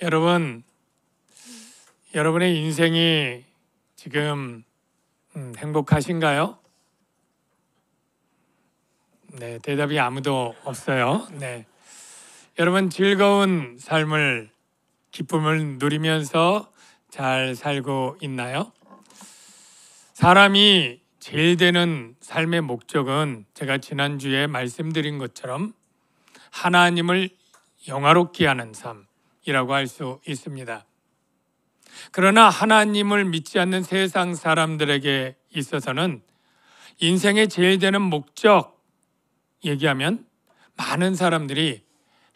여러분, 여러분의 인생이 지금 행복하신가요? 네, 대답이 아무도 없어요. 네, 여러분 즐거운 삶을, 기쁨을 누리면서 잘 살고 있나요? 사람이 제일 되는 삶의 목적은 제가 지난주에 말씀드린 것처럼 하나님을 영화롭게 하는 삶이라고 할 수 있습니다. 그러나 하나님을 믿지 않는 세상 사람들에게 있어서는 인생의 제일 되는 목적 얘기하면 많은 사람들이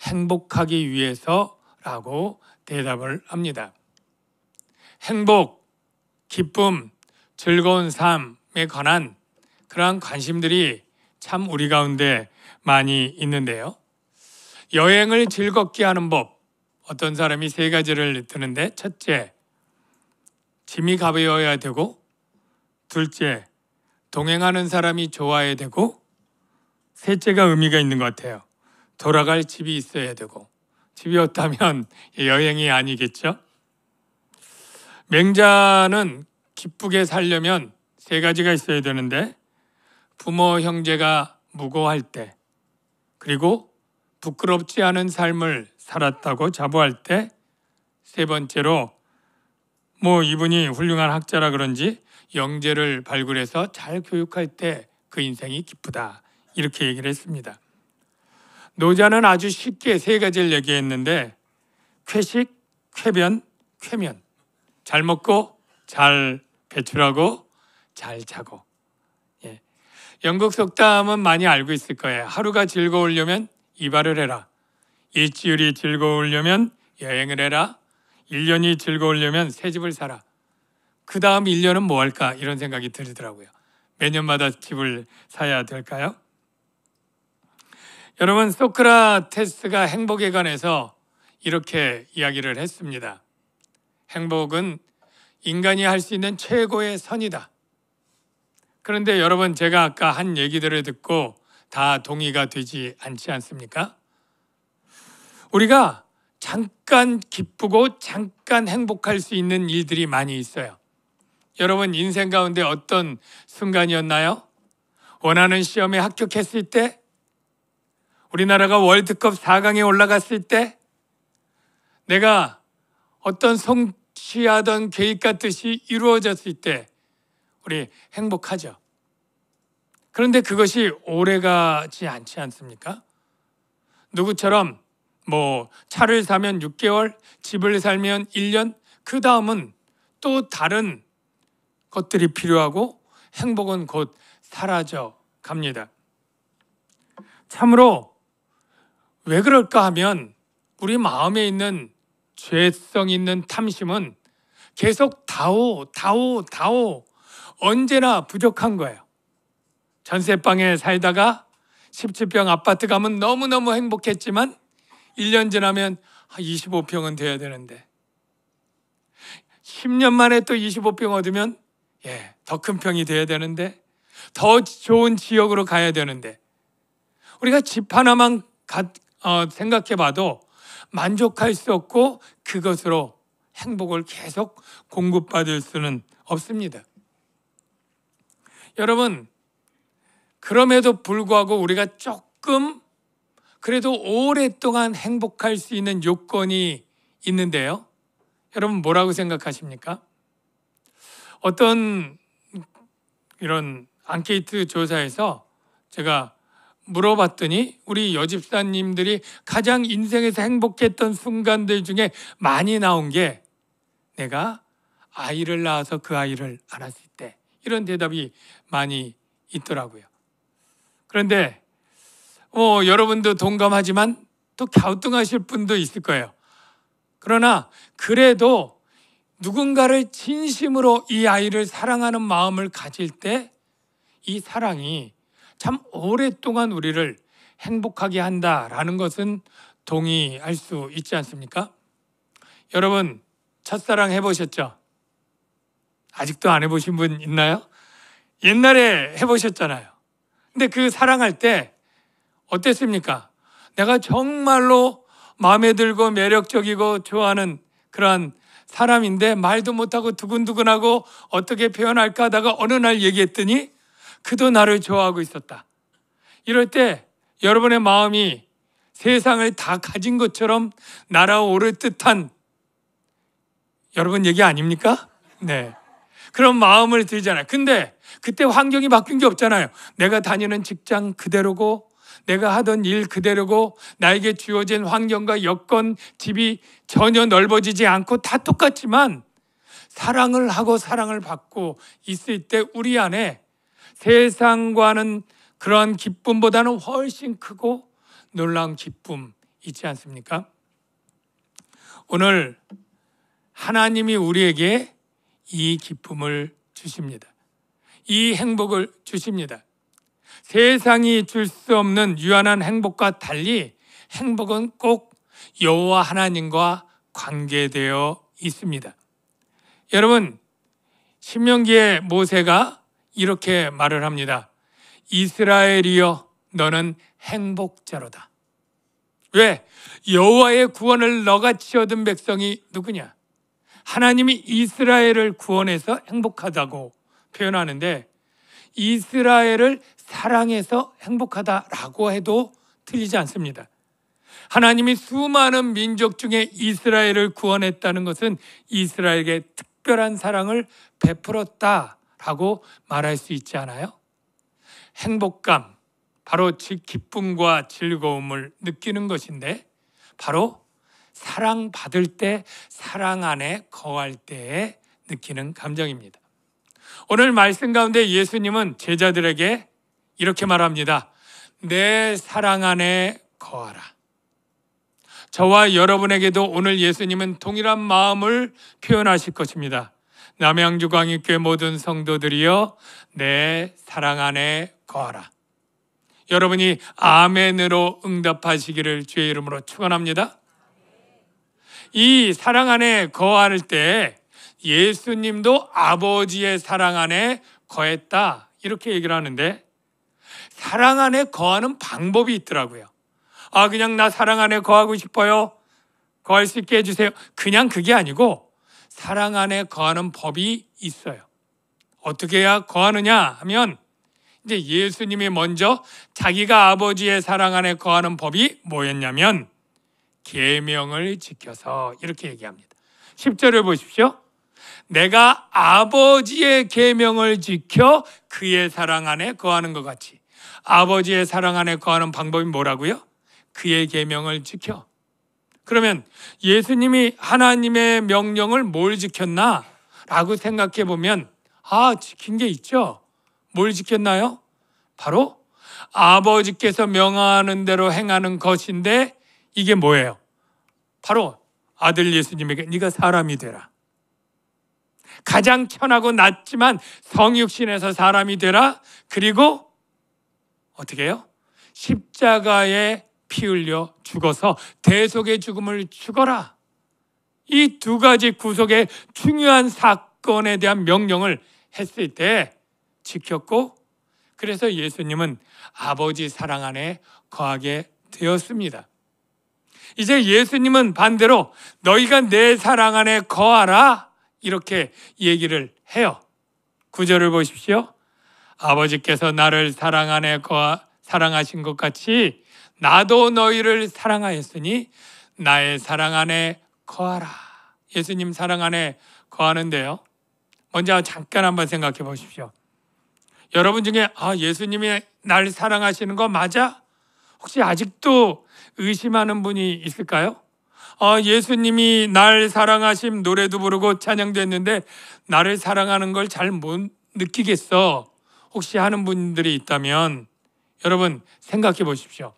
행복하기 위해서라고 대답을 합니다. 행복, 기쁨, 즐거운 삶에 관한 그러한 관심들이 참 우리 가운데 많이 있는데요. 여행을 즐겁게 하는 법, 어떤 사람이 세 가지를 드는데, 첫째, 짐이 가벼워야 되고, 둘째, 동행하는 사람이 좋아야 되고, 셋째가 의미가 있는 것 같아요. 돌아갈 집이 있어야 되고. 집이 없다면 여행이 아니겠죠? 맹자는 기쁘게 살려면 세 가지가 있어야 되는데, 부모 형제가 무고할 때, 그리고 부끄럽지 않은 삶을 살았다고 자부할 때, 세 번째로 이분이 훌륭한 학자라 그런지 영재를 발굴해서 잘 교육할 때 그 인생이 기쁘다, 이렇게 얘기를 했습니다. 노자는 아주 쉽게 세 가지를 얘기했는데, 쾌식, 쾌변, 쾌면. 잘 먹고 잘 배출하고 잘 자고. 영국 속담은 많이 알고 있을 거예요. 하루가 즐거우려면 이발을 해라. 일주일이 즐거우려면 여행을 해라. 1년이 즐거우려면 새 집을 사라. 그 다음 1년은 뭐 할까? 이런 생각이 들더라고요. 매년마다 집을 사야 될까요? 여러분, 소크라테스가 행복에 관해서 이렇게 이야기를 했습니다. 행복은 인간이 할 수 있는 최고의 선이다. 그런데 여러분, 제가 아까 한 얘기들을 듣고 다 동의가 되지 않지 않습니까? 우리가 잠깐 기쁘고 잠깐 행복할 수 있는 일들이 많이 있어요. 여러분, 인생 가운데 어떤 순간이었나요? 원하는 시험에 합격했을 때, 우리나라가 월드컵 4강에 올라갔을 때, 내가 어떤 성취하던 계획 같듯이 이루어졌을 때 우리 행복하죠. 그런데 그것이 오래가지 않지 않습니까? 누구처럼 차를 사면 6개월, 집을 살면 1년, 그 다음은 또 다른 것들이 필요하고 행복은 곧 사라져 갑니다. 참으로 왜 그럴까 하면 우리 마음에 있는 죄성 있는 탐심은 계속 다오 언제나 부족한 거예요. 전세방에 살다가 17평 아파트 가면 너무너무 행복했지만 1년 지나면 25평은 돼야 되는데, 10년 만에 또 25평 얻으면 더 큰 평이 돼야 되는데, 더 좋은 지역으로 가야 되는데, 우리가 집 하나만 생각해 봐도 만족할 수 없고 그것으로 행복을 계속 공급받을 수는 없습니다. 여러분, 그럼에도 불구하고 우리가 조금 그래도 오랫동안 행복할 수 있는 요건이 있는데요. 여러분, 뭐라고 생각하십니까? 어떤 이런 앙케이트 조사에서 제가 물어봤더니 우리 여집사님들이 가장 인생에서 행복했던 순간들 중에 많이 나온 게 내가 아이를 낳아서 그 아이를 안았을 때, 이런 대답이 많이 있더라고요. 그런데 여러분도 동감하지만 또 갸우뚱하실 분도 있을 거예요. 그러나 그래도 누군가를 진심으로 이 아이를 사랑하는 마음을 가질 때 이 사랑이 참 오랫동안 우리를 행복하게 한다라는 것은 동의할 수 있지 않습니까? 여러분, 첫사랑 해보셨죠? 아직도 안 해보신 분 있나요? 옛날에 해보셨잖아요. 근데 그 사랑할 때 어땠습니까? 내가 정말로 마음에 들고 매력적이고 좋아하는 그러한 사람인데 말도 못하고 두근두근하고 어떻게 표현할까 하다가 어느 날 얘기했더니 그도 나를 좋아하고 있었다. 이럴 때 여러분의 마음이 세상을 다 가진 것처럼 날아오를 듯한 여러분 얘기 아닙니까? 네. 그런 마음을 들잖아요. 근데 그때 환경이 바뀐 게 없잖아요. 내가 다니는 직장 그대로고 내가 하던 일 그대로고 나에게 주어진 환경과 여건, 집이 전혀 넓어지지 않고 다 똑같지만 사랑을 하고 사랑을 받고 있을 때 우리 안에 세상과는 그러한 기쁨보다는 훨씬 크고 놀라운 기쁨 있지 않습니까? 오늘 하나님이 우리에게 이 기쁨을 주십니다. 이 행복을 주십니다. 세상이 줄 수 없는 유한한 행복과 달리 행복은 꼭 여호와 하나님과 관계되어 있습니다. 여러분, 신명기에 모세가 이렇게 말을 합니다. 이스라엘이여 너는 행복자로다. 왜? 여호와의 구원을 너같이 얻은 백성이 누구냐? 하나님이 이스라엘을 구원해서 행복하다고 표현하는데 이스라엘을 사랑해서 행복하다라고 해도 틀리지 않습니다. 하나님이 수많은 민족 중에 이스라엘을 구원했다는 것은 이스라엘에게 특별한 사랑을 베풀었다라고 말할 수 있지 않아요? 행복감, 바로 기쁨과 즐거움을 느끼는 것인데 바로 사랑받을 때, 사랑 안에 거할 때에 느끼는 감정입니다. 오늘 말씀 가운데 예수님은 제자들에게 이렇게 말합니다. 내 사랑 안에 거하라. 저와 여러분에게도 오늘 예수님은 동일한 마음을 표현하실 것입니다. 남양주 광익교회 모든 성도들이여 내 사랑 안에 거하라. 여러분이 아멘으로 응답하시기를 주의 이름으로 축원합니다. 이 사랑 안에 거할 때 예수님도 아버지의 사랑 안에 거했다 이렇게 얘기를 하는데 사랑 안에 거하는 방법이 있더라고요. 그냥 나 사랑 안에 거하고 싶어요. 거할 수 있게 해주세요. 그냥 그게 아니고 사랑 안에 거하는 법이 있어요. 어떻게 해야 거하느냐 하면 이제 예수님이 먼저 자기가 아버지의 사랑 안에 거하는 법이 뭐였냐면 계명을 지켜서 이렇게 얘기합니다. 10절을 보십시오. 내가 아버지의 계명을 지켜 그의 사랑 안에 거하는 것 같이. 아버지의 사랑 안에 거하는 방법이 뭐라고요? 그의 계명을 지켜. 그러면 예수님이 하나님의 명령을 뭘 지켰나? 라고 생각해 보면 지킨 게 있죠. 뭘 지켰나요? 바로 아버지께서 명하는 대로 행하는 것인데 이게 뭐예요? 바로 아들 예수님에게 네가 사람이 되라. 가장 천하고 낮지만 성육신에서 사람이 되라. 그리고 어떻게 해요? 십자가에 피 흘려 죽어서 대속의 죽음을 죽어라. 이 두 가지 구속의 중요한 사건에 대한 명령을 했을 때 지켰고 그래서 예수님은 아버지 사랑 안에 거하게 되었습니다. 이제 예수님은 반대로 너희가 내 사랑 안에 거하라 이렇게 얘기를 해요. 9절을 보십시오. 아버지께서 나를 사랑 안에 사랑하신 것 같이 나도 너희를 사랑하였으니 나의 사랑 안에 거하라. 예수님 사랑 안에 거하는데요. 먼저 잠깐 한번 생각해 보십시오. 여러분 중에 예수님이 날 사랑하시는 거 맞아? 혹시 아직도 의심하는 분이 있을까요? 예수님이 날 사랑하심 노래도 부르고 찬양도 했는데 나를 사랑하는 걸 잘 못 느끼겠어. 혹시 하는 분들이 있다면 여러분 생각해 보십시오.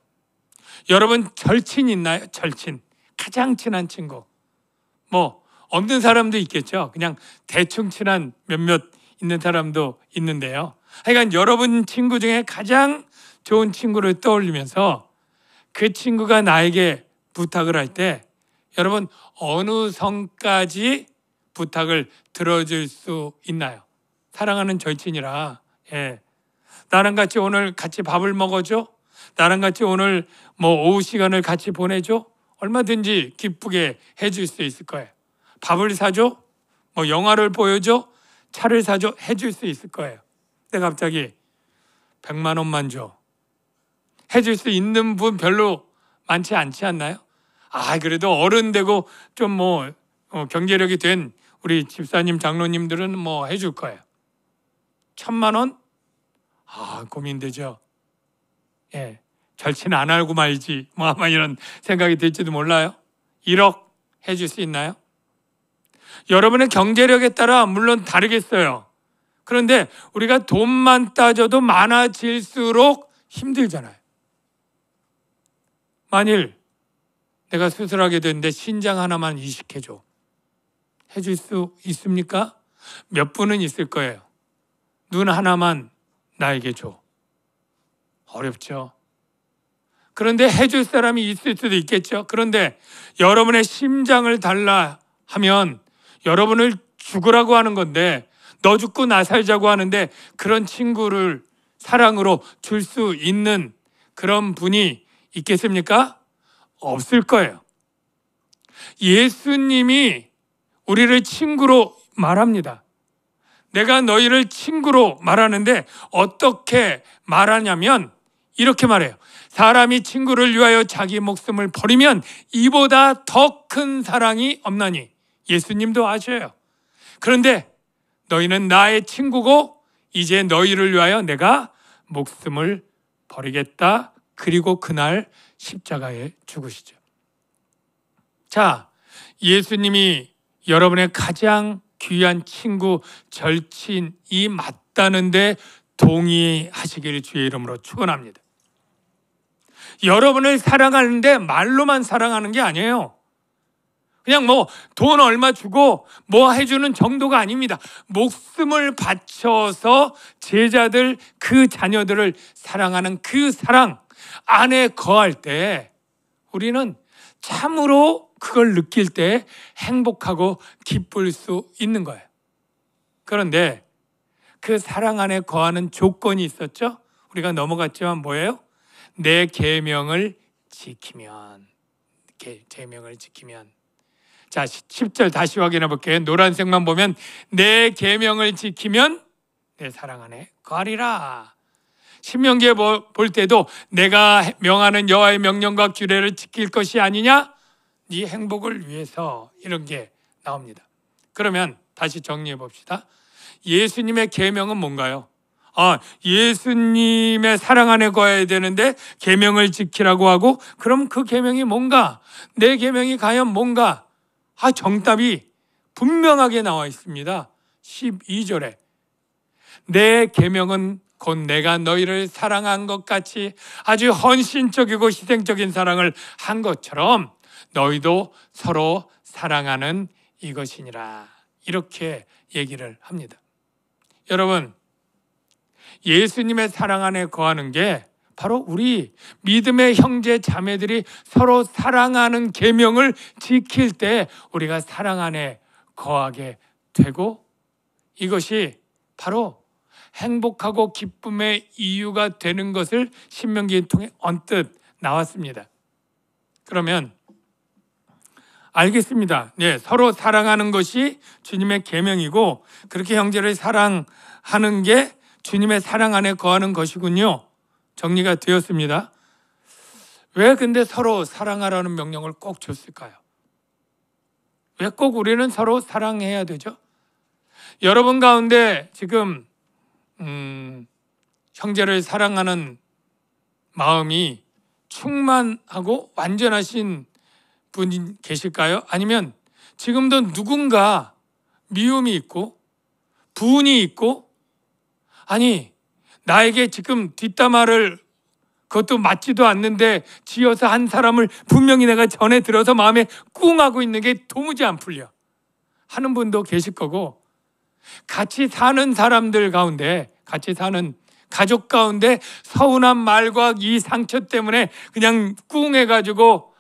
여러분 절친 있나요? 절친. 가장 친한 친구. 없는 사람도 있겠죠. 그냥 대충 친한 몇몇 있는 사람도 있는데요. 하여간 여러분 친구 중에 가장 좋은 친구를 떠올리면서 그 친구가 나에게 부탁을 할 때 여러분 어느 선까지 부탁을 들어줄 수 있나요? 사랑하는 절친이라 나랑 같이 오늘 같이 밥을 먹어줘? 나랑 같이 오늘 오후 시간을 같이 보내줘? 얼마든지 기쁘게 해줄 수 있을 거예요. 밥을 사줘? 뭐 영화를 보여줘? 차를 사줘? 해줄 수 있을 거예요. 근데 갑자기 100만 원만 줘. 해줄 수 있는 분 별로 많지 않지 않나요? 그래도 어른 되고 좀 뭐 경제력이 된 우리 집사님, 장로님들은 뭐 해줄 거예요. 1000만 원? 고민되죠. 예, 절친 안 알고 말지. 뭐 아마 이런 생각이 들지도 몰라요. 1억 해줄 수 있나요? 여러분의 경제력에 따라 물론 다르겠어요. 그런데 우리가 돈만 따져도 많아질수록 힘들잖아요. 만일 내가 수술하게 되는데 신장 하나만 이식해줘. 해줄 수 있습니까? 몇 분은 있을 거예요. 눈 하나만 나에게 줘. 어렵죠. 그런데 해줄 사람이 있을 수도 있겠죠. 그런데 여러분의 심장을 달라 하면 여러분을 죽으라고 하는 건데, 너 죽고 나 살자고 하는데 그런 친구를 사랑으로 줄 수 있는 그런 분이 있겠습니까? 없을 거예요. 예수님이 우리를 친구로 말합니다. 내가 너희를 친구로 말하는데 어떻게 말하냐면 이렇게 말해요. 사람이 친구를 위하여 자기 목숨을 버리면 이보다 더 큰 사랑이 없나니. 예수님도 아셔요. 그런데 너희는 나의 친구고 이제 너희를 위하여 내가 목숨을 버리겠다. 그리고 그날 십자가에 죽으시죠. 자, 예수님이 여러분의 가장 귀한 친구, 절친이 맞다는데 동의하시기를 주의 이름으로 축원합니다. 여러분을 사랑하는데 말로만 사랑하는 게 아니에요. 그냥 뭐 돈 얼마 주고 뭐 해주는 정도가 아닙니다. 목숨을 바쳐서 제자들, 그 자녀들을 사랑하는 그 사랑 안에 거할 때 우리는 참으로 그걸 느낄 때 행복하고 기쁠 수 있는 거예요. 그런데 그 사랑 안에 거하는 조건이 있었죠? 우리가 넘어갔지만 뭐예요? 내 계명을 지키면. 계명을 지키면. 자, 10절 다시 확인해 볼게요. 노란색만 보면 내 계명을 지키면 내 사랑 안에 거하리라. 신명기에 볼 때도 내가 명하는 여호와의 명령과 규례를 지킬 것이 아니냐? 네 행복을 위해서, 이런 게 나옵니다. 그러면 다시 정리해 봅시다. 예수님의 계명은 뭔가요? 예수님의 사랑 안에 거해야 되는데 계명을 지키라고 하고, 그럼 그 계명이 뭔가? 내 계명이 과연 뭔가? 정답이 분명하게 나와 있습니다. 12절에 내 계명은 곧 내가 너희를 사랑한 것 같이 아주 헌신적이고 희생적인 사랑을 한 것처럼 너희도 서로 사랑하는 이것이니라. 이렇게 얘기를 합니다. 여러분, 예수님의 사랑 안에 거하는 게 바로 우리 믿음의 형제 자매들이 서로 사랑하는 계명을 지킬 때 우리가 사랑 안에 거하게 되고, 이것이 바로 행복하고 기쁨의 이유가 되는 것을 신명기를 통해 언뜻 나왔습니다. 그러면 알겠습니다. 네, 서로 사랑하는 것이 주님의 계명이고 그렇게 형제를 사랑하는 게 주님의 사랑 안에 거하는 것이군요. 정리가 되었습니다. 왜 근데 서로 사랑하라는 명령을 꼭 줬을까요? 왜 꼭 우리는 서로 사랑해야 되죠? 여러분 가운데 지금 형제를 사랑하는 마음이 충만하고 완전하신 분이 계실까요? 아니면 지금도 누군가 미움이 있고 분이 있고, 아니 나에게 지금 뒷담화를, 그것도 맞지도 않는데 지어서 한 사람을 분명히 내가 전에 들어서 마음에 꿍하고 있는 게 도무지 안 풀려 하는 분도 계실 거고, 같이 사는 사람들 가운데, 같이 사는 가족 가운데 서운한 말과 이 상처 때문에 그냥 꿍해가지고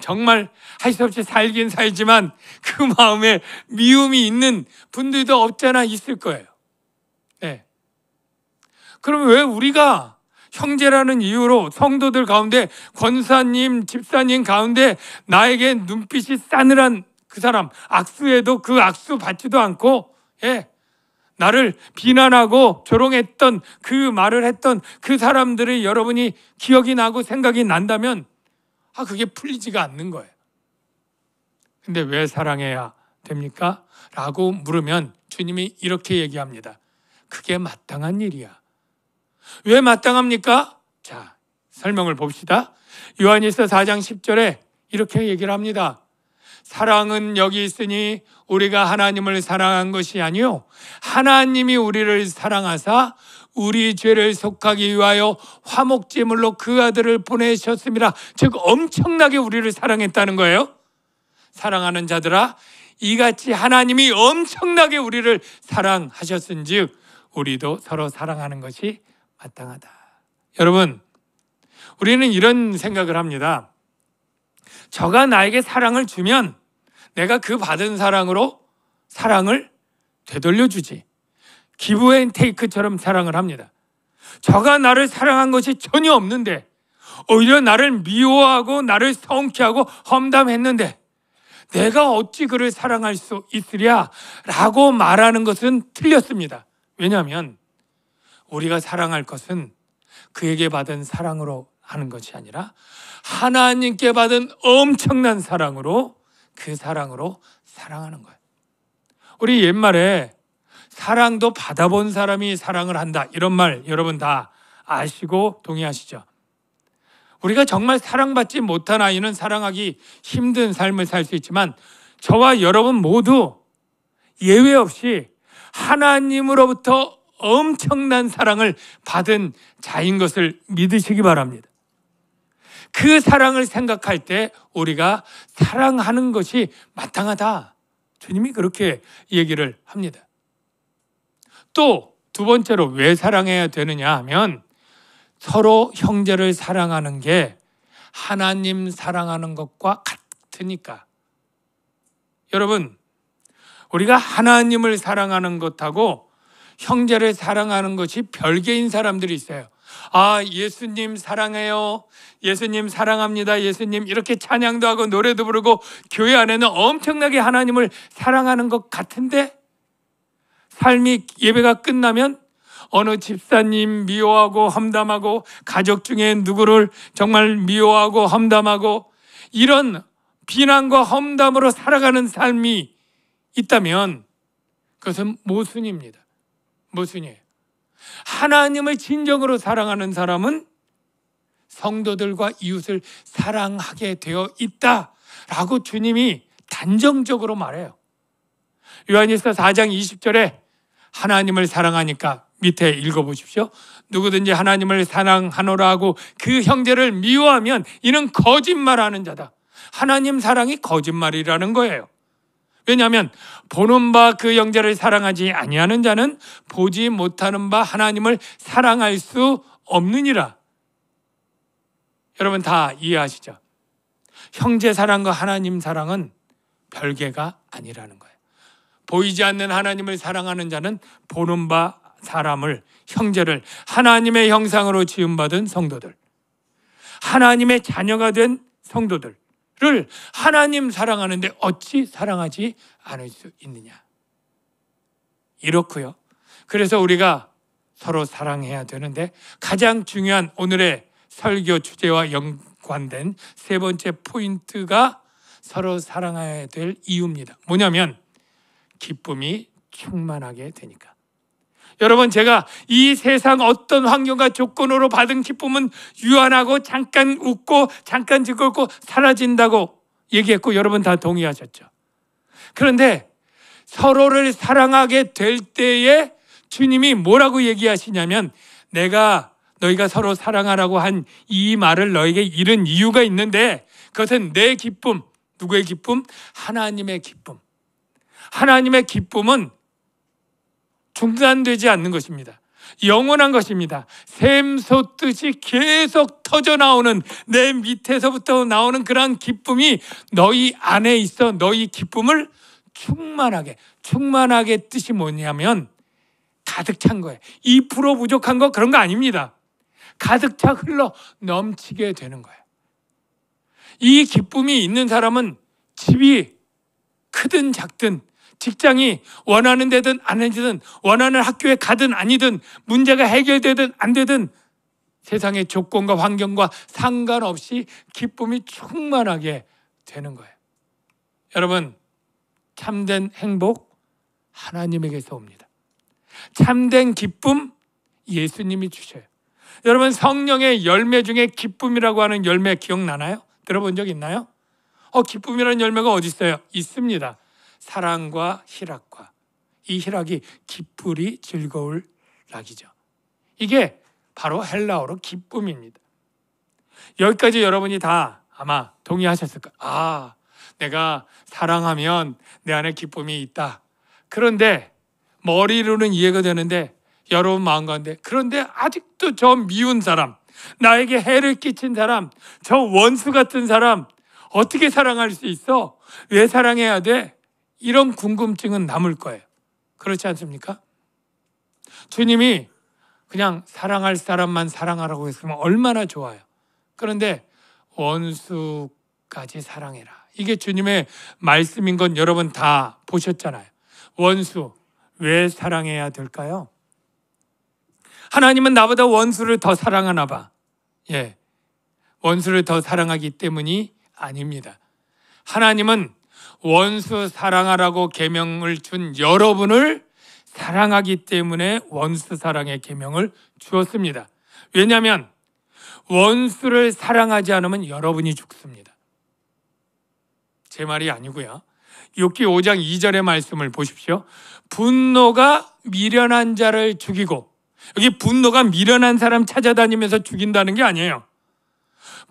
정말 할 수 없이 살긴 살지만 그 마음에 미움이 있는 분들도 없잖아 있을 거예요. 네. 그럼 왜 우리가 형제라는 이유로 성도들 가운데, 권사님, 집사님 가운데 나에게 눈빛이 싸늘한 그 사람, 악수해도 그 악수 받지도 않고, 나를 비난하고 조롱했던, 그 말을 했던 그 사람들이 여러분이 기억이 나고 생각이 난다면 그게 풀리지가 않는 거예요. 근데 왜 사랑해야 됩니까? 라고 물으면 주님이 이렇게 얘기합니다. 그게 마땅한 일이야. 왜 마땅합니까? 자, 설명을 봅시다. 요한일서 4장 10절에 이렇게 얘기를 합니다. 사랑은 여기 있으니 우리가 하나님을 사랑한 것이 아니요 하나님이 우리를 사랑하사 우리 죄를 속하기 위하여 화목제물로 그 아들을 보내셨습니다. 즉 엄청나게 우리를 사랑했다는 거예요. 사랑하는 자들아, 이같이 하나님이 엄청나게 우리를 사랑하셨은즉 우리도 서로 사랑하는 것이 마땅하다. 여러분, 우리는 이런 생각을 합니다. 저가 나에게 사랑을 주면 내가 그 받은 사랑으로 사랑을 되돌려주지. 기브 앤 테이크처럼 사랑을 합니다. 저가 나를 사랑한 것이 전혀 없는데 오히려 나를 미워하고 나를 성취하고 험담했는데 내가 어찌 그를 사랑할 수 있으랴 라고 말하는 것은 틀렸습니다. 왜냐하면 우리가 사랑할 것은 그에게 받은 사랑으로 하는 것이 아니라 하나님께 받은 엄청난 사랑으로, 그 사랑으로 사랑하는 거예요. 우리 옛말에 사랑도 받아본 사람이 사랑을 한다, 이런 말 여러분 다 아시고 동의하시죠? 우리가 정말 사랑받지 못한 아이는 사랑하기 힘든 삶을 살 수 있지만 저와 여러분 모두 예외 없이 하나님으로부터 엄청난 사랑을 받은 자인 것을 믿으시기 바랍니다. 그 사랑을 생각할 때 우리가 사랑하는 것이 마땅하다. 주님이 그렇게 얘기를 합니다. 또 두 번째로 왜 사랑해야 되느냐 하면 서로 형제를 사랑하는 게 하나님 사랑하는 것과 같으니까. 여러분, 우리가 하나님을 사랑하는 것하고 형제를 사랑하는 것이 별개인 사람들이 있어요. 예수님 사랑해요, 예수님 사랑합니다, 예수님, 이렇게 찬양도 하고 노래도 부르고 교회 안에는 엄청나게 하나님을 사랑하는 것 같은데 삶이, 예배가 끝나면 어느 집사님 미워하고 험담하고 가족 중에 누구를 정말 미워하고 험담하고 이런 비난과 험담으로 살아가는 삶이 있다면 그것은 모순입니다. 모순이에요. 하나님을 진정으로 사랑하는 사람은 성도들과 이웃을 사랑하게 되어 있다라고 주님이 단정적으로 말해요. 요한일서 4장 20절에 하나님을 사랑하니까 밑에 읽어보십시오. 누구든지 하나님을 사랑하노라 하고 그 형제를 미워하면 이는 거짓말하는 자다. 하나님 사랑이 거짓말이라는 거예요. 왜냐하면 보는 바 그 형제를 사랑하지 아니하는 자는 보지 못하는 바 하나님을 사랑할 수 없느니라. 여러분 다 이해하시죠? 형제 사랑과 하나님 사랑은 별개가 아니라는 거예요. 보이지 않는 하나님을 사랑하는 자는 보는 바 사람을, 형제를 하나님의 형상으로 지음받은 성도들, 하나님의 자녀가 된 성도들을 하나님 사랑하는데 어찌 사랑하지 않을 수 있느냐. 이렇고요. 그래서 우리가 서로 사랑해야 되는데 가장 중요한 오늘의 설교 주제와 연관된 세 번째 포인트가 서로 사랑해야 될 이유입니다. 뭐냐면 기쁨이 충만하게 되니까. 여러분, 제가 이 세상 어떤 환경과 조건으로 받은 기쁨은 유한하고 잠깐 웃고 잠깐 즐겁고 사라진다고 얘기했고 여러분 다 동의하셨죠? 그런데 서로를 사랑하게 될 때에 주님이 뭐라고 얘기하시냐면 내가 너희가 서로 사랑하라고 한 이 말을 너에게 이른 이유가 있는데 그것은 내 기쁨. 누구의 기쁨? 하나님의 기쁨. 하나님의 기쁨은 중단되지 않는 것입니다. 영원한 것입니다. 샘솟듯이 계속 터져나오는 내 밑에서부터 나오는 그런 기쁨이 너희 안에 있어. 너희 기쁨을 충만하게 뜻이 뭐냐면 가득 찬 거예요. 2% 부족한 거 그런 거 아닙니다. 가득 차 흘러 넘치게 되는 거예요. 이 기쁨이 있는 사람은 집이 크든 작든, 직장이 원하는 데든 아니든, 원하는 학교에 가든 아니든, 문제가 해결되든 안 되든 세상의 조건과 환경과 상관없이 기쁨이 충만하게 되는 거예요. 여러분, 참된 행복 하나님에게서 옵니다. 참된 기쁨 예수님이 주셔요. 여러분, 성령의 열매 중에 기쁨이라고 하는 열매 기억나나요? 들어본 적 있나요? 기쁨이라는 열매가 어디 있어요? 있습니다. 사랑과 희락과, 이 희락이 기쁘리 즐거울 락이죠. 이게 바로 헬라어로 기쁨입니다. 여기까지 여러분이 다 아마 동의하셨을 거예요. 내가 사랑하면 내 안에 기쁨이 있다. 그런데 머리로는 이해가 되는데 여러분 마음 가운데, 그런데 아직도 저 미운 사람, 나에게 해를 끼친 사람, 저 원수 같은 사람 어떻게 사랑할 수 있어? 왜 사랑해야 돼? 이런 궁금증은 남을 거예요. 그렇지 않습니까? 주님이 그냥 사랑할 사람만 사랑하라고 했으면 얼마나 좋아요. 그런데 원수까지 사랑해라. 이게 주님의 말씀인 건 여러분 다 보셨잖아요. 원수 왜 사랑해야 될까요? 하나님은 나보다 원수를 더 사랑하나 봐. 원수를 더 사랑하기 때문이 아닙니다. 하나님은 원수 사랑하라고 계명을 준 여러분을 사랑하기 때문에 원수 사랑의 계명을 주었습니다. 왜냐하면 원수를 사랑하지 않으면 여러분이 죽습니다. 제 말이 아니고요. 욥기 5장 2절의 말씀을 보십시오. 분노가 미련한 자를 죽이고, 여기 분노가 미련한 사람 찾아다니면서 죽인다는 게 아니에요.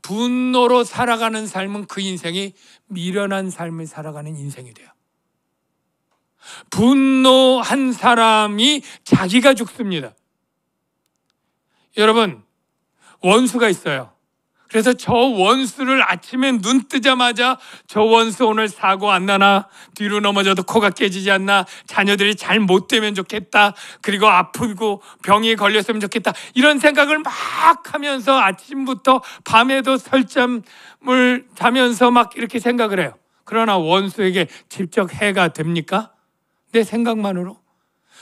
분노로 살아가는 삶은 그 인생이 미련한 삶을 살아가는 인생이 돼요. 분노한 사람이 자기가 죽습니다. 여러분, 원수가 있어요. 그래서 저 원수를 아침에 눈 뜨자마자 저 원수 오늘 사고 안 나나, 뒤로 넘어져도 코가 깨지지 않나, 자녀들이 잘 못 되면 좋겠다, 그리고 아프고 병이 걸렸으면 좋겠다, 이런 생각을 막 하면서 아침부터 밤에도 설잠을 자면서 막 이렇게 생각을 해요. 그러나 원수에게 직접 해가 됩니까? 내 생각만으로?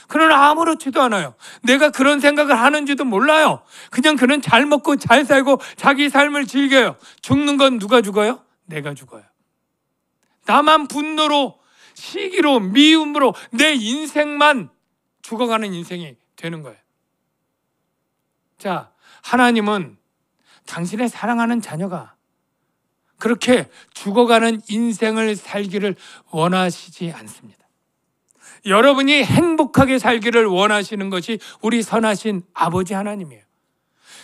그러나 아무렇지도 않아요. 내가 그런 생각을 하는지도 몰라요. 그냥 그는 잘 먹고 잘 살고 자기 삶을 즐겨요. 죽는 건 누가 죽어요? 내가 죽어요. 나만 분노로, 시기로, 미움으로 내 인생만 죽어가는 인생이 되는 거예요. 자, 하나님은 당신의 사랑하는 자녀가 그렇게 죽어가는 인생을 살기를 원하시지 않습니다. 여러분이 행복하게 살기를 원하시는 것이 우리 선하신 아버지 하나님이에요.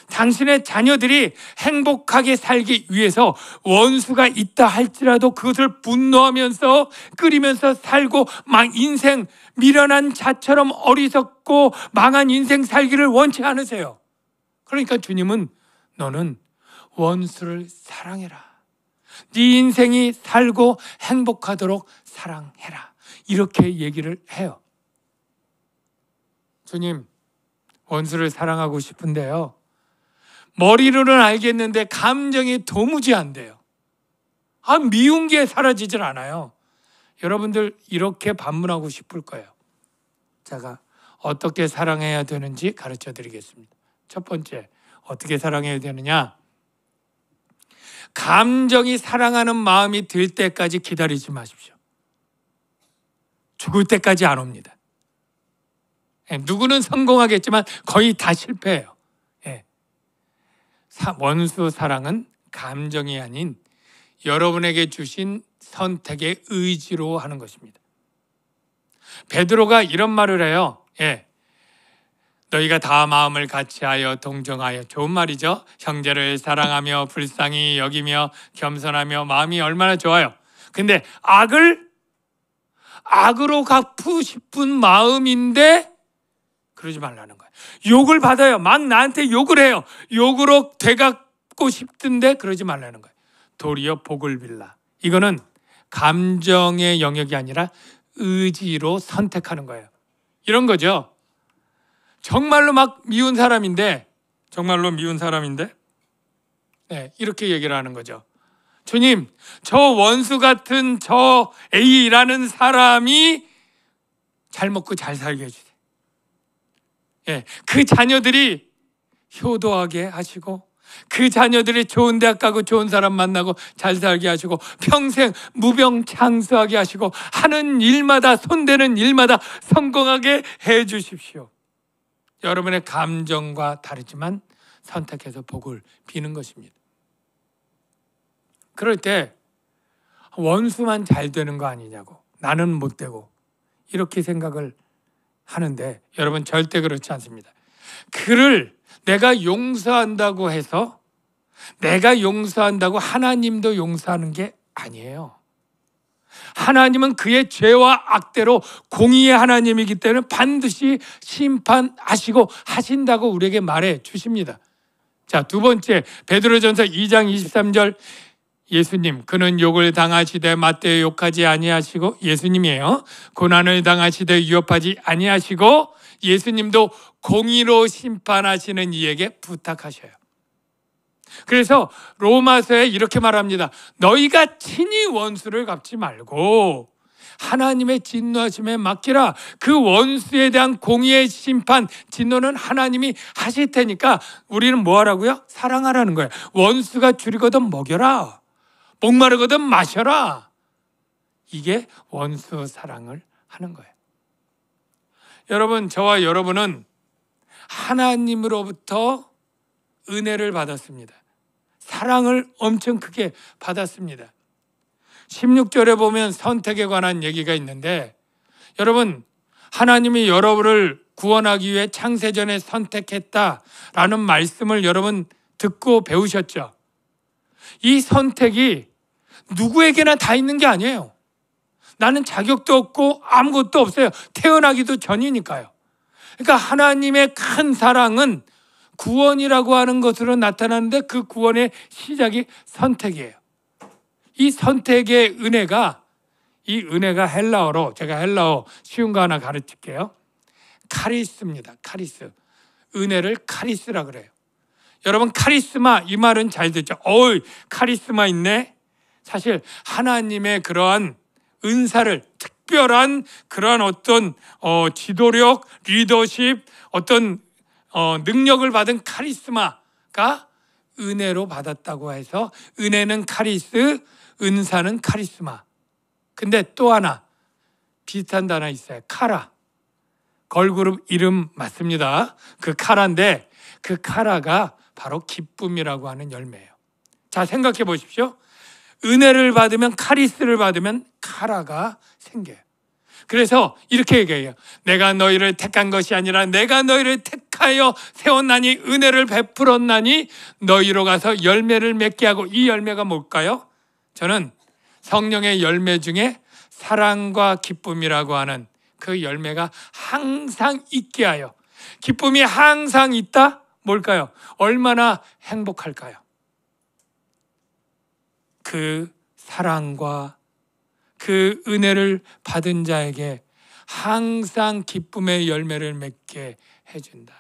당신의 자녀들이 행복하게 살기 위해서 원수가 있다 할지라도 그것을 분노하면서 끓이면서 살고 막 인생 미련한 자처럼 어리석고 망한 인생 살기를 원치 않으세요. 그러니까 주님은 너는 원수를 사랑해라. 네 인생이 살고 행복하도록 사랑해라. 이렇게 얘기를 해요. 주님, 원수를 사랑하고 싶은데요, 머리로는 알겠는데 감정이 도무지 안 돼요. 미운 게 사라지질 않아요. 여러분들 이렇게 반문하고 싶을 거예요. 제가 어떻게 사랑해야 되는지 가르쳐 드리겠습니다. 첫 번째, 어떻게 사랑해야 되느냐? 감정이 사랑하는 마음이 들 때까지 기다리지 마십시오. 죽을 때까지 안 옵니다. 누구는 성공하겠지만 거의 다 실패해요. 원수 사랑은 감정이 아닌 여러분에게 주신 선택의 의지로 하는 것입니다. 베드로가 이런 말을 해요. 너희가 다 마음을 같이하여 동정하여, 좋은 말이죠. 형제를 사랑하며 불쌍히 여기며 겸손하며, 마음이 얼마나 좋아요. 근데 악으로 갚고 싶은 마음인데 그러지 말라는 거예요. 욕을 받아요. 막 나한테 욕을 해요. 욕으로 되갚고 싶던데 그러지 말라는 거예요. 도리어 복을 빌라. 이거는 감정의 영역이 아니라 의지로 선택하는 거예요. 이런 거죠. 정말로 막 미운 사람인데 정말로 미운 사람인데 이렇게 얘기를 하는 거죠. 주님, 저 원수 같은 저 A라는 사람이 잘 먹고 잘 살게 해주세요. 그 자녀들이 효도하게 하시고, 그 자녀들이 좋은 대학 가고 좋은 사람 만나고 잘 살게 하시고, 평생 무병장수하게 하시고, 하는 일마다, 손대는 일마다 성공하게 해 주십시오. 여러분의 감정과 다르지만 선택해서 복을 비는 것입니다. 그럴 때 원수만 잘 되는 거 아니냐고, 나는 못 되고, 이렇게 생각을 하는데 여러분, 절대 그렇지 않습니다. 그를 내가 용서한다고 해서, 내가 용서한다고 하나님도 용서하는 게 아니에요. 하나님은 그의 죄와 악대로 공의의 하나님이기 때문에 반드시 심판하시고 하신다고 우리에게 말해 주십니다. 자, 두 번째, 베드로전서 2장 23절, 예수님, 그는 욕을 당하시되 맞대어 욕하지 아니하시고, 예수님이에요. 고난을 당하시되 위협하지 아니하시고, 예수님도 공의로 심판하시는 이에게 부탁하셔요. 그래서 로마서에 이렇게 말합니다. 너희가 친히 원수를 갚지 말고 하나님의 진노하심에 맡기라. 그 원수에 대한 공의의 심판, 진노는 하나님이 하실 테니까 우리는 뭐 하라고요? 사랑하라는 거예요. 원수가 줄이거든 먹여라, 목마르거든 마셔라. 이게 원수 사랑을 하는 거예요. 여러분, 저와 여러분은 하나님으로부터 은혜를 받았습니다. 사랑을 엄청 크게 받았습니다. 16절에 보면 선택에 관한 얘기가 있는데, 여러분, 하나님이 여러분을 구원하기 위해 창세전에 선택했다라는 말씀을 여러분 듣고 배우셨죠? 이 선택이 누구에게나 다 있는 게 아니에요. 나는 자격도 없고 아무것도 없어요. 태어나기도 전이니까요. 그러니까 하나님의 큰 사랑은 구원이라고 하는 것으로 나타나는데, 그 구원의 시작이 선택이에요. 이 선택의 은혜가, 이 은혜가 헬라어로, 제가 헬라어 쉬운 거 하나 가르칠게요. 카리스입니다. 카리스. 은혜를 카리스라 그래요. 여러분, 카리스마, 이 말은 잘 듣죠? 어이, 카리스마 있네. 사실 하나님의 그러한 은사를, 특별한 그러한 어떤 지도력, 리더십, 어떤 능력을 받은 카리스마가 은혜로 받았다고 해서, 은혜는 카리스, 은사는 카리스마. 근데 또 하나 비슷한 단어 있어요. 카라. 걸그룹 이름 맞습니다. 그 카라인데, 그 카라가 바로 기쁨이라고 하는 열매예요. 자, 생각해 보십시오. 은혜를 받으면, 카리스를 받으면 카라가 생겨요. 그래서 이렇게 얘기해요. 내가 너희를 택한 것이 아니라 내가 너희를 택하여 세웠나니, 은혜를 베풀었나니 너희로 가서 열매를 맺게 하고. 이 열매가 뭘까요? 저는 성령의 열매 중에 사랑과 기쁨이라고 하는 그 열매가 항상 있게 하여. 기쁨이 항상 있다? 뭘까요? 얼마나 행복할까요? 그 사랑과 그 은혜를 받은 자에게 항상 기쁨의 열매를 맺게 해준다.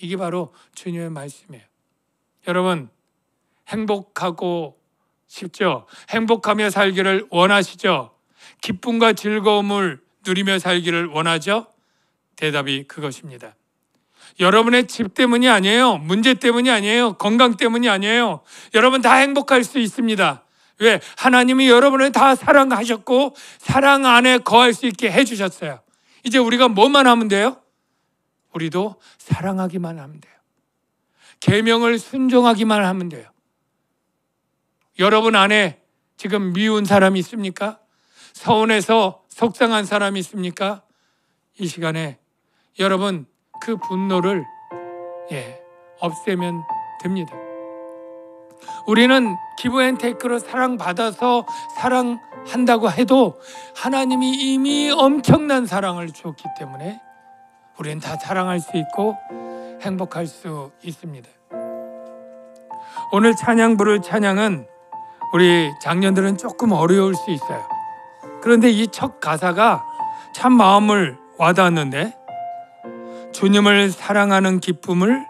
이게 바로 주님의 말씀이에요. 여러분, 행복하고 싶죠? 행복하며 살기를 원하시죠? 기쁨과 즐거움을 누리며 살기를 원하죠? 대답이 그것입니다. 여러분의 집 때문이 아니에요. 문제 때문이 아니에요. 건강 때문이 아니에요. 여러분 다 행복할 수 있습니다. 왜? 하나님이 여러분을 다 사랑하셨고 사랑 안에 거할 수 있게 해주셨어요. 이제 우리가 뭐만 하면 돼요? 우리도 사랑하기만 하면 돼요. 계명을 순종하기만 하면 돼요. 여러분 안에 지금 미운 사람이 있습니까? 서운해서 속상한 사람이 있습니까? 이 시간에 여러분 그 분노를 없애면 됩니다. 우리는 기브앤테이크로 사랑받아서 사랑한다고 해도 하나님이 이미 엄청난 사랑을 주었기 때문에 우리는 다 사랑할 수 있고 행복할 수 있습니다. 오늘 찬양 부를 찬양은 우리 장년들은 조금 어려울 수 있어요. 그런데 이 첫 가사가 참 마음을 와닿았는데, 주님을 사랑하는 기쁨을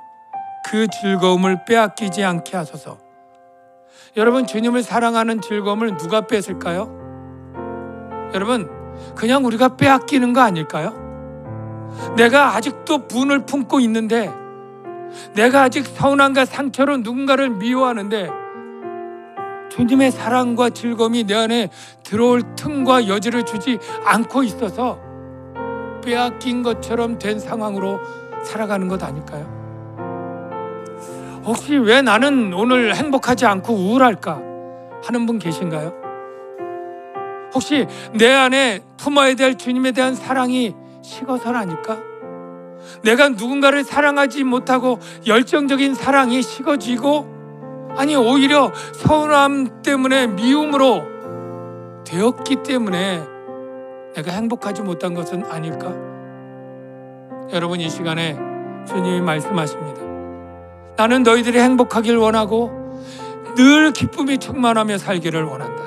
그 즐거움을 빼앗기지 않게 하소서. 여러분, 주님을 사랑하는 즐거움을 누가 뺏을까요? 여러분, 그냥 우리가 빼앗기는 거 아닐까요? 내가 아직도 분을 품고 있는데, 내가 아직 서운함과 상처로 누군가를 미워하는데, 주님의 사랑과 즐거움이 내 안에 들어올 틈과 여지를 주지 않고 있어서 빼앗긴 것처럼 된 상황으로 살아가는 것 아닐까요? 혹시 왜 나는 오늘 행복하지 않고 우울할까 하는 분 계신가요? 혹시 내 안에 품어야 될 주님에 대한 사랑이 식어서는 아닐까? 내가 누군가를 사랑하지 못하고 열정적인 사랑이 식어지고, 아니 오히려 서운함 때문에 미움으로 되었기 때문에 내가 행복하지 못한 것은 아닐까? 여러분, 이 시간에 주님이 말씀하십니다. 나는 너희들이 행복하길 원하고 늘 기쁨이 충만하며 살기를 원한다.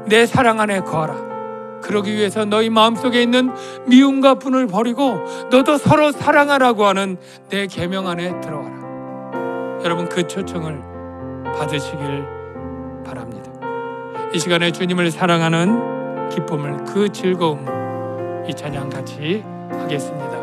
내 사랑 안에 거하라. 그러기 위해서 너희 마음속에 있는 미움과 분을 버리고 너도 서로 사랑하라고 하는 내 계명 안에 들어와라. 여러분, 그 초청을 받으시길 바랍니다. 이 시간에 주님을 사랑하는 기쁨을, 그 즐거움을 이 찬양 같이 하겠습니다.